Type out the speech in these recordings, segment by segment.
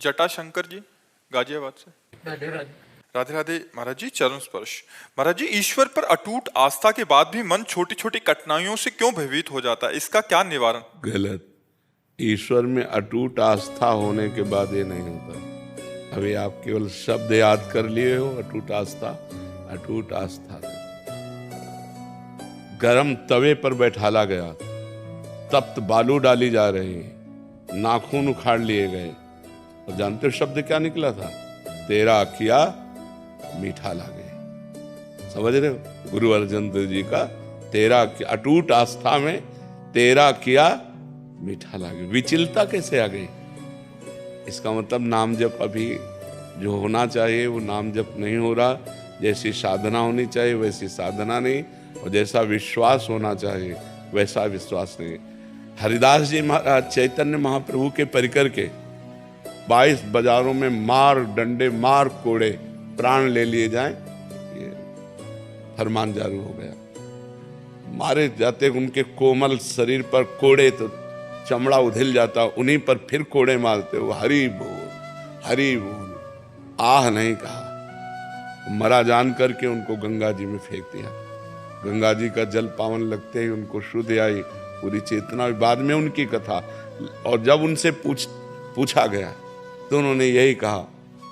जटाशंकर जी गाजियाबाद से। राधे राधे। राधे राधे महाराज जी। चरण स्पर्श। महाराज जी, ईश्वर पर अटूट आस्था के बाद भी मन छोटी छोटी कठिनाइयों से क्यों भयभीत हो जाता है, इसका क्या निवारण? गलत। ईश्वर में अटूट आस्था होने के बाद ये नहीं होता। अभी आप केवल शब्द याद कर लिए हो, अटूट आस्था। अटूट आस्था गरम तवे पर बैठाला गया, तप्त बालू डाली जा रही, नाखून उखाड़ लिए गए, और जानते हो शब्द क्या निकला था? तेरा किया मीठा लागे। समझ रहे हो? गुरु अर्जन देव जी का तेरा अटूट आस्था में तेरा किया मीठा लागे। विचलता कैसे आ गई? इसका मतलब नाम जप अभी जो होना चाहिए वो नाम जप नहीं हो रहा, जैसी साधना होनी चाहिए वैसी साधना नहीं, और जैसा विश्वास होना चाहिए वैसा विश्वास नहीं। हरिदास जी महाराज चैतन्य महाप्रभु के परिकर के 22 बाजारों में मार डंडे मार कोड़े प्राण ले लिए जाएं, ये फरमान जारी हो गया। मारे जाते उनके कोमल शरीर पर कोड़े तो चमड़ा उधिल जाता, उन्हीं पर फिर कोड़े मारते हो हरि बोल हरि बोल। आह नहीं कहा, मरा जान करके उनको गंगा जी में फेंक दिया। गंगा जी का जल पावन लगते ही उनको शुद्ध आई पूरी चेतना। बाद में उनकी कथा, और जब उनसे पूछा गया तो उन्होंने यही कहा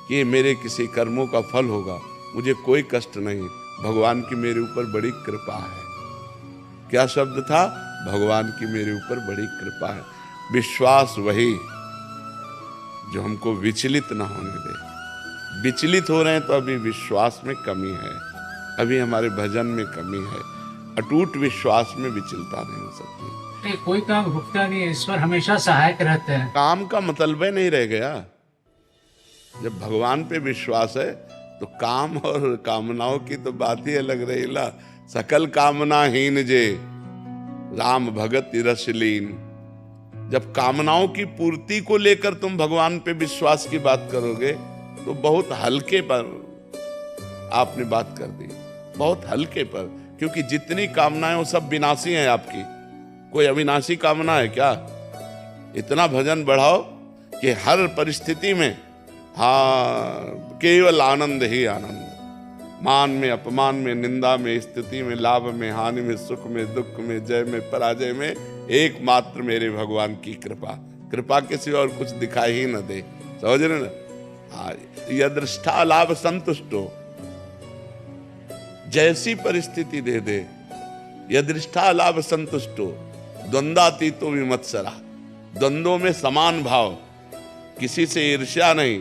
कि ये मेरे किसी कर्मों का फल होगा, मुझे कोई कष्ट नहीं, भगवान की मेरे ऊपर बड़ी कृपा है। क्या शब्द था? भगवान की मेरे ऊपर बड़ी कृपा है। विश्वास वही जो हमको विचलित ना होने दे। विचलित हो रहे हैं तो अभी विश्वास में कमी है, अभी हमारे भजन में कमी है। अटूट विश्वास में विचलता नहीं हो सकती। कोई काम रुकता नहीं है, ईश्वर हमेशा सहायक रहते हैं। काम का मतलब ही नहीं रह गया। जब भगवान पे विश्वास है तो काम और कामनाओं की तो बात ही अलग रही ला। सकल कामनाहीन जे राम भगत रसलीन। जब कामनाओं की पूर्ति को लेकर तुम भगवान पे विश्वास की बात करोगे तो बहुत हल्के पर आपने बात कर दी, बहुत हल्के पर, क्योंकि जितनी कामनाएं वो सब विनाशी हैं आपकी। कोई अविनाशी कामना है क्या? इतना भजन बढ़ाओ कि हर परिस्थिति में हाँ केवल आनंद ही आनंद। मान में अपमान में निंदा में स्तुति में लाभ में हानि में सुख में दुख में जय में पराजय में एकमात्र मेरे भगवान की कृपा। कृपा के सिवा और कुछ दिखाई ही न दे। समझ रहे ना? हाँ, यदृष्टा लाभ संतुष्टो, जैसी परिस्थिति दे दे, यदृष्टा लाभ संतुष्टो, द्वंद्वातीतो विमत्सरा। द्वंद्वों में समान भाव, किसी से ईर्ष्या नहीं,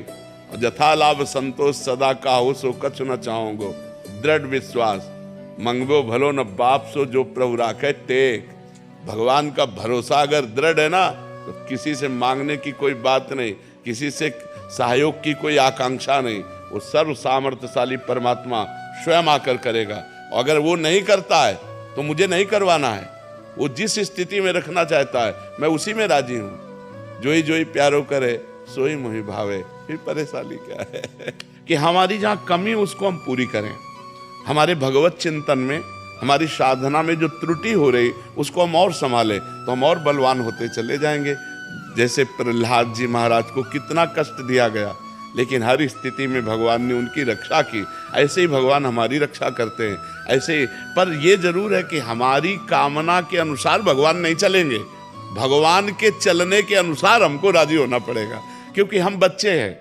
और यथा लाभ संतोष सदा काहू सो कछु न चाहोगो। दृढ़ विश्वास, मंगबो भलो न बाप सो जो प्रभु राखे टेक। भगवान का भरोसा अगर दृढ़ है ना तो किसी से मांगने की कोई बात नहीं, किसी से सहयोग की कोई आकांक्षा नहीं। वो सर्व सामर्थ्यशाली परमात्मा स्वयं आकर करेगा। और अगर वो नहीं करता है तो मुझे नहीं करवाना है। वो जिस स्थिति में रखना चाहता है मैं उसी में राजी हूँ। जोई जोई प्यारो करे सोई मोहि भावे। फिर परेशानी क्या है कि हमारी जहाँ कमी उसको हम पूरी करें। हमारे भगवत चिंतन में, हमारी साधना में जो त्रुटि हो रही उसको हम और संभालें तो हम और बलवान होते चले जाएंगे। जैसे प्रहलाद जी महाराज को कितना कष्ट दिया गया, लेकिन हर स्थिति में भगवान ने उनकी रक्षा की। ऐसे ही भगवान हमारी रक्षा करते हैं। ऐसे ही, पर यह जरूर है कि हमारी कामना के अनुसार भगवान नहीं चलेंगे। भगवान के चलने के अनुसार हमको राजी होना पड़ेगा, क्योंकि हम बच्चे हैं।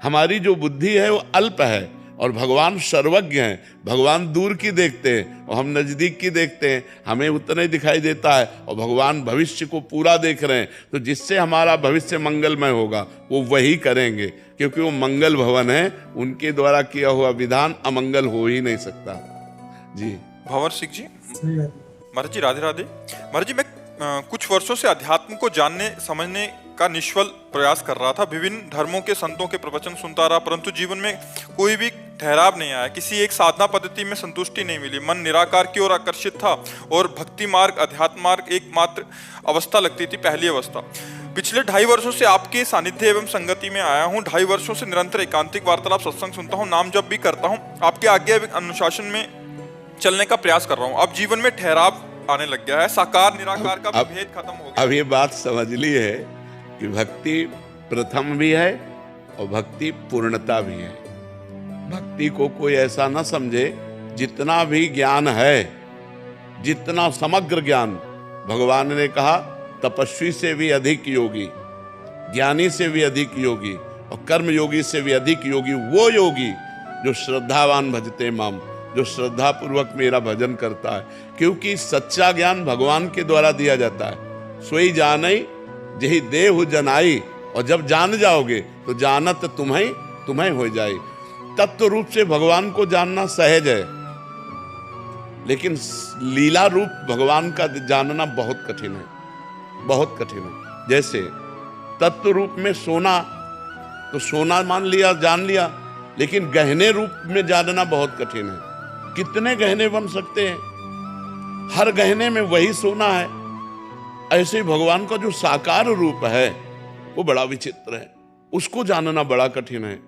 हमारी जो बुद्धि है वो अल्प है और भगवान सर्वज्ञ हैं। भगवान दूर की देखते हैं और हम नजदीक की देखते हैं। हमें उतना ही दिखाई देता है और भगवान भविष्य को पूरा देख रहे हैं। तो जिससे हमारा भविष्य मंगलमय होगा वो वही करेंगे, क्योंकि वो मंगल भवन है। उनके द्वारा किया हुआ विधान अमंगल हो ही नहीं सकता। जी भंवर सिंह जी। महाराज जी राधे राधे। महाराज जी, मैं कुछ वर्षों से अध्यात्म को जानने समझने का निष्फल प्रयास कर रहा था। विभिन्न धर्मों के संतों के प्रवचन सुनता रहा, परंतु जीवन में कोई भी ठहराव नहीं आया। किसी एक साधना पद्धति में संतुष्टि नहीं मिली। मन निराकार की ओर आकर्षित था और भक्ति मार्ग, अध्यात्म मार्ग एकमात्र अवस्था लगती थी, पहली अवस्था। पिछले 2.5 वर्षों से आपके सानिध्य एवं संगति में आया हूँ। 2.5 वर्षों से निरंतर एकांतिक वार्तालाप सत्संग सुनता हूँ, नाम जप भी करता हूँ, आपके आज्ञा एवं अनुशासन में चलने का प्रयास कर रहा हूँ। अब जीवन में ठहराव आने लग गया है। साकार निराकार का भेद खत्म हो गया। अब ये बात समझ ली है कि भक्ति प्रथम भी है और भक्ति पूर्णता भी है। भक्ति को कोई ऐसा ना समझे, जितना भी ज्ञान है, जितना समग्र ज्ञान, भगवान ने कहा तपस्वी से भी अधिक योगी, ज्ञानी से भी अधिक योगी और कर्म योगी से भी अधिक योगी वो योगी जो श्रद्धावान भजते माम, जो श्रद्धा पूर्वक मेरा भजन करता है। क्योंकि सच्चा ज्ञान भगवान के द्वारा दिया जाता है। सोई जानई जही देहु जनाई, और जब जान जाओगे तो जानत तुम्हें हो जाए। तत्व रूप से भगवान को जानना सहज है, लेकिन लीला रूप भगवान का जानना बहुत कठिन है, बहुत कठिन है। जैसे तत्व रूप में सोना, तो सोना मान लिया, जान लिया, लेकिन गहने रूप में जानना बहुत कठिन है। कितने गहने बन सकते हैं, हर गहने में वही सोना है। ऐसे भगवान का जो साकार रूप है वो बड़ा विचित्र है, उसको जानना बड़ा कठिन है।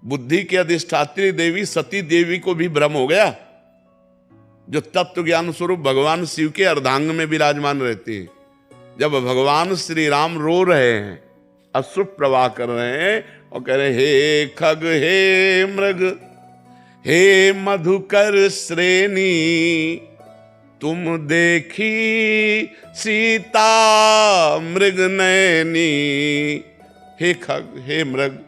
बुद्धि के अधिष्ठात्री देवी सती देवी को भी भ्रम हो गया, जो तत्व ज्ञान स्वरूप भगवान शिव के अर्धांग में विराजमान रहती है। जब भगवान श्री राम रो रहे हैं, अश्रु प्रवाह कर रहे हैं और कह रहे हे खग हे मृग हे मधुकर श्रेणी, तुम देखी सीता मृग नयनी। हे खग, हे मृग,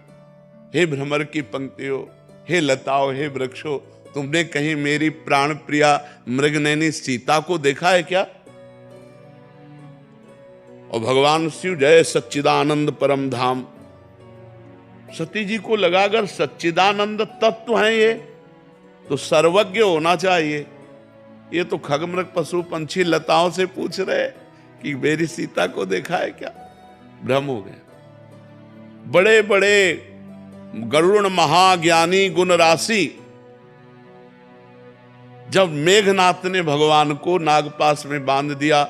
हे भ्रमर की पंक्तियों, हे लताओं, हे वृक्षों, तुमने कहीं मेरी प्राण प्रिया मृगनयनी सीता को देखा है क्या? और भगवान शिव जय सच्चिदानंद परम धाम, सती जी को लगा अगर सच्चिदानंद तत्व है ये तो सर्वज्ञ होना चाहिए। ये तो खगमृग पशु पंछी लताओं से पूछ रहे कि मेरी सीता को देखा है क्या? भ्रम हो गया। बड़े बड़े गरुड़ महाज्ञानी गुण राशि, जब मेघनाथ ने भगवान को नागपाश में बांध दिया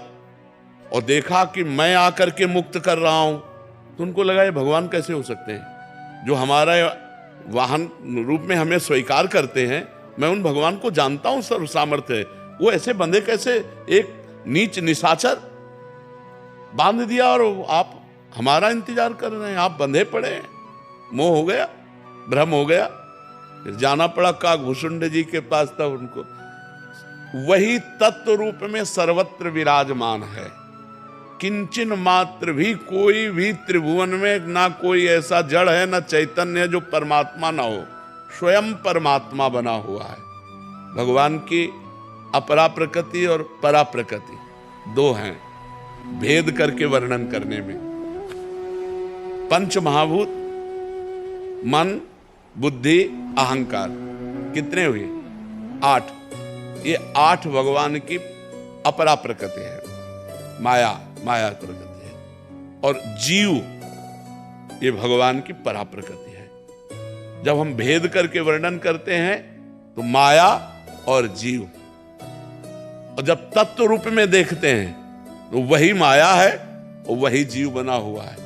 और देखा कि मैं आकर के मुक्त कर रहा हूं, तो उनको लगा ये भगवान कैसे हो सकते हैं जो हमारा वाहन रूप में हमें स्वीकार करते हैं। मैं उन भगवान को जानता हूं, सर्व सामर्थ्य है, वो ऐसे बंधे कैसे? एक नीच निशाचर बांध दिया और आप हमारा इंतजार कर रहे हैं, आप बंधे पड़े हैं। मोह हो गया, भ्रम हो गया। फिर जाना पड़ा काकभूषुंड जी के पास, तब उनको वही तत्व रूप में सर्वत्र विराजमान है। किंचन मात्र भी कोई भी त्रिभुवन में ना कोई ऐसा जड़ है, ना चैतन्य है जो परमात्मा ना हो। स्वयं परमात्मा बना हुआ है। भगवान की अपरा प्रकृति और परा प्रकृति दो हैं, भेद करके वर्णन करने में। पंच महाभूत मन, बुद्धि, अहंकार कितने हुए? 8। ये 8 भगवान की अपरा प्रकृति है, माया प्रकृति है। और जीव ये भगवान की परा प्रकृति है। जब हम भेद करके वर्णन करते हैं तो माया और जीव, और जब तत्व रूप में देखते हैं तो वही माया है और वही जीव बना हुआ है,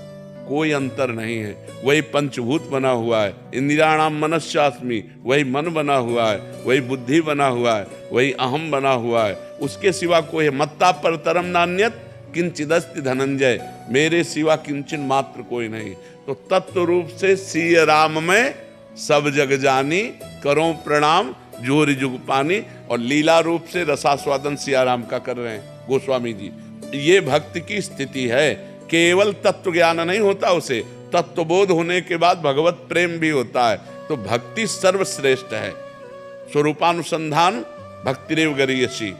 कोई अंतर नहीं है। वही पंचभूत बना हुआ है। इंद्रियाणाम मनस्यास्मि, वही मन बना हुआ है, वही बुद्धि बना हुआ है, वही अहम बना हुआ है। उसके सिवा कोई मत्ता परतरम नान्यत किंचिदस्ति धनंजय, मेरे सिवा किंचन मात्र कोई नहीं। तो तत्व रूप से सिय राम में सब जग जानी, करो प्रणाम जोरी जुग पानी। और लीला रूप से रसास्वादन सिया राम का कर रहे हैं गोस्वामी जी। ये भक्ति की स्थिति है। केवल तत्व ज्ञान नहीं होता, उसे तत्वबोध होने के बाद भगवत प्रेम भी होता है। तो भक्ति सर्वश्रेष्ठ है। स्वरूपानुसंधान भक्तिरेव गरीयसी,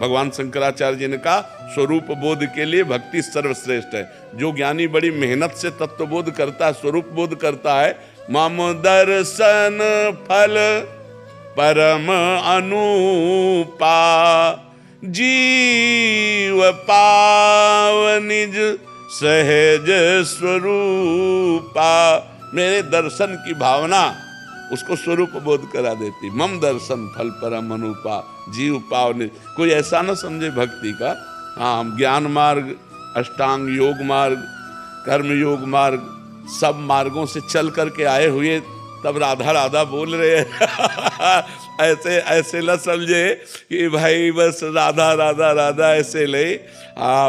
भगवान शंकराचार्य जी ने कहा स्वरूप बोध के लिए भक्ति सर्वश्रेष्ठ है। जो ज्ञानी बड़ी मेहनत से तत्वबोध करता है, स्वरूप बोध करता है, मम दर्शन फल परम अनुपा, जीव पाव निज सहज स्वरूपा। मेरे दर्शन की भावना उसको स्वरूप बोध करा देती। मम दर्शन फल परम अनुपा, जीव पाव निज। कोई ऐसा ना समझे भक्ति का, हाँ ज्ञान मार्ग, अष्टांग योग मार्ग, कर्म योग मार्ग, सब मार्गों से चल करके आए हुए तब राधा राधा बोल रहे हैं। ऐसे ऐसे न समझे कि भाई बस राधा राधा राधा ऐसे ले।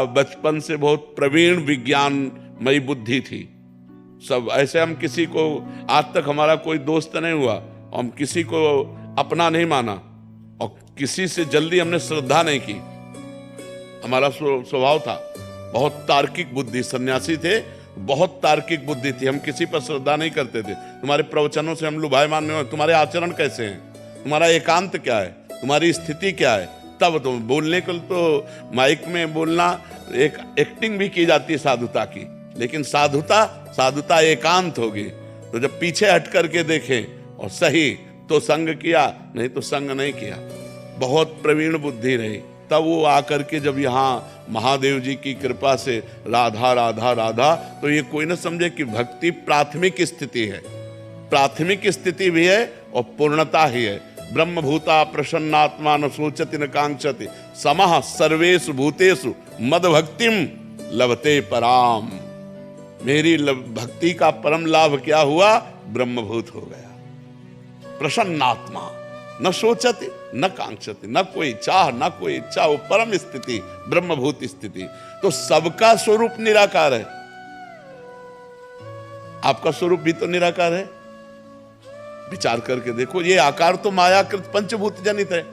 बचपन से बहुत प्रवीण विज्ञानमयी बुद्धि थी, सब ऐसे हम किसी को, आज तक हमारा कोई दोस्त नहीं हुआ, हम किसी को अपना नहीं माना और किसी से जल्दी हमने श्रद्धा नहीं की। हमारा स्वभाव था बहुत तार्किक बुद्धि, सन्यासी थे, बहुत तार्किक बुद्धि थी, हम किसी पर श्रद्धा नहीं करते थे। तुम्हारे प्रवचनों से हम लुभायमान नहीं हो, तुम्हारे आचरण कैसे हैं, तुम्हारा एकांत क्या है, तुम्हारी स्थिति क्या है, तब तुम बोलने को। तो माइक में बोलना एक एक्टिंग भी की जाती है साधुता की, लेकिन साधुता एकांत होगी। तो जब पीछे हट करके देखें और सही तो संग किया, नहीं तो संग नहीं किया। बहुत प्रवीण बुद्धि रही, तब वो आकर के जब यहाँ महादेव जी की कृपा से राधा राधा राधा, तो ये कोई न समझे कि भक्ति प्राथमिक स्थिति है, प्राथमिक स्थिति भी है और पूर्णता ही है। ब्रह्मभूता प्रसन्नात्मा न सोचति न कांक्षति, समः सर्वेषु भूतेषु मद भक्तिम लभते पराम। मेरी भक्ति का परम लाभ क्या हुआ? ब्रह्मभूत हो गया। प्रसन्नात्मा, न सोचति न कांक्षति, न कोई चाह न कोई इच्छा, वो परम स्थिति, ब्रह्मभूत स्थिति। तो सबका स्वरूप निराकार है, आपका स्वरूप भी तो निराकार है। विचार करके देखो, ये आकार तो मायाकृत पंचभूत जनित है,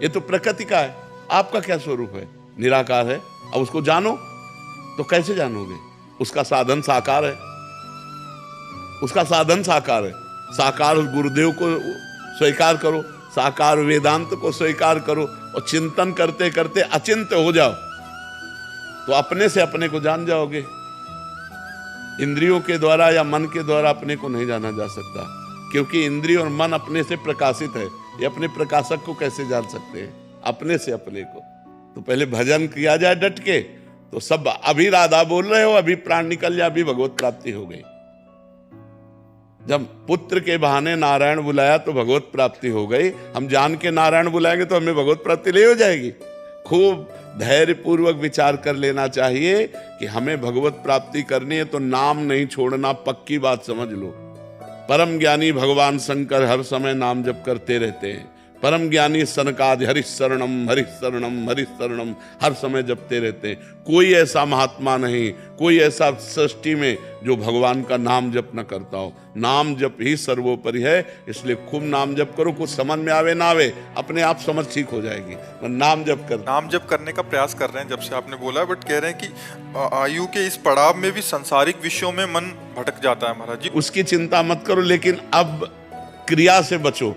ये तो प्रकृति का है। आपका क्या स्वरूप है? निराकार है। अब उसको जानो तो कैसे जानोगे? उसका साधन साकार है, उसका साधन साकार है। साकार गुरुदेव को स्वीकार करो, साकार वेदांत को स्वीकार करो और चिंतन करते करते अचिंत्य हो जाओ तो अपने से अपने को जान जाओगे। इंद्रियों के द्वारा या मन के द्वारा अपने को नहीं जाना जा सकता, क्योंकि इंद्रिय और मन अपने से प्रकाशित है। ये अपने प्रकाशक को कैसे जान सकते हैं? अपने से अपने को। तो पहले भजन किया जाए डट के, तो सब अभी राधा बोल रहे हो, अभी प्राण निकल जाए, अभी भगवत प्राप्ति हो गई। जब पुत्र के बहाने नारायण बुलाया तो भगवत प्राप्ति हो गई। हम जान के नारायण बुलाएंगे तो हमें भगवत प्राप्ति नहीं हो जाएगी। खूब धैर्य पूर्वक विचार कर लेना चाहिए कि हमें भगवत प्राप्ति करनी है तो नाम नहीं छोड़ना, पक्की बात समझ लो। परम ज्ञानी भगवान शंकर हर समय नाम जप करते रहते हैं। परम ज्ञानी सनकादि हरि शरणम हरि शरणम हरि शरणम हर समय जपते रहते हैं। कोई ऐसा महात्मा नहीं, कोई ऐसा सृष्टि में जो भगवान का नाम जप न करता हो। नाम जप ही सर्वोपरि है, इसलिए खूब नाम जप करो। कुछ समझ में आवे ना आवे, अपने आप समझ ठीक हो जाएगी। नाम जप करने का प्रयास कर रहे हैं जब से आपने बोला, बट कह रहे हैं कि आयु के इस पड़ाव में भी सांसारिक विषयों में मन भटक जाता है महाराज जी। उसकी चिंता मत करो, लेकिन अब क्रिया से बचो।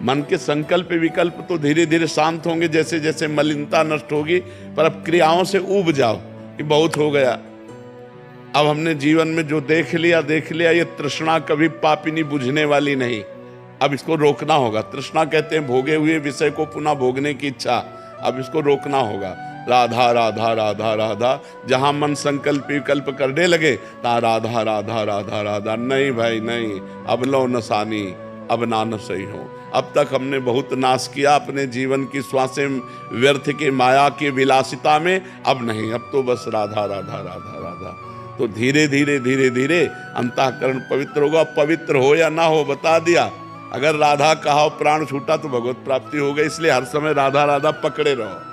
मन के संकल्प विकल्प तो धीरे धीरे शांत होंगे जैसे जैसे मलिनता नष्ट होगी, पर अब क्रियाओं से ऊब जाओ कि बहुत हो गया। अब हमने जीवन में जो देख लिया, ये तृष्णा कभी पापिनी बुझने वाली नहीं। अब इसको रोकना होगा। तृष्णा कहते हैं भोगे हुए विषय को पुनः भोगने की इच्छा। अब इसको रोकना होगा। राधा राधा राधा राधा, जहां मन संकल्प विकल्प करने लगे ता राधा राधा राधा राधा। नहीं भाई नहीं, अब लो नसानी, अब ना सही हो। अब तक हमने बहुत नाश किया अपने जीवन की श्वासें व्यर्थ के माया की विलासिता में। अब नहीं, अब तो बस राधा राधा राधा राधा। तो धीरे धीरे धीरे धीरे अंतःकरण पवित्र होगा। पवित्र हो या ना हो बता दिया। अगर राधा कहा प्राण छूटा तो भगवत प्राप्ति हो गई। इसलिए हर समय राधा राधा पकड़े रहो।